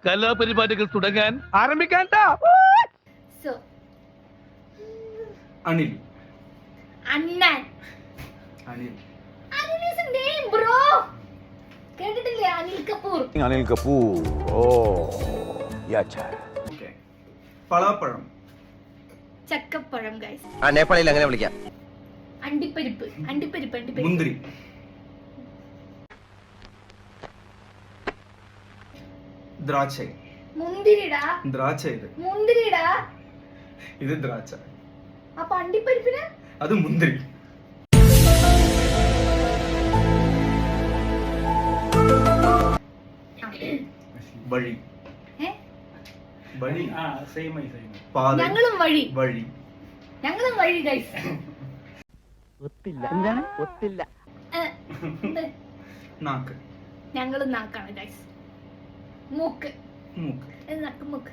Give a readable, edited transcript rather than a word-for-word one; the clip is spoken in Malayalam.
കലാപരിപാടികൾ തുടങ്ങാൻ ആരംഭിക്കാൻ. So, Anil. Annan. Anil. Anil is a name, bro. കേട്ടിട്ടില്ലേ അനിൽ കപൂർ? അനിൽ കപൂർ. ഓ യാ ചാ. ഓക്കേ. പളാപ്പഴം. ചക്കപ്പഴം ഗൈസ്. ആ നേപ്പാളിൽ അങ്ങനെ വിളിക്കാം. അണ്ടിപ്പരിപ്പ്. മുന്തിരി. ദ്രാക്ഷ. മുന്തിരിടാ. ദ്രാക്ഷ ഇത്. മുന്തിരിടാ. ഇത് ദ്രാക്ഷ. അപ്പൊ അണ്ടിപ്പരിപ്പിന് അത് മുന്തിരി. വഴി. വഴി. പാത. ഞങ്ങളും വഴി. വഴി. ഞങ്ങളും വഴി ഗൈസ്. ഒത്തില്ല. എന്താണ് ഒത്തില്ല? നാക്ക്. ഞങ്ങളും നാക്കാണ് ഗൈസ്. മൂക്ക്. മൂക്ക്. നക്ക് മൂക്ക്.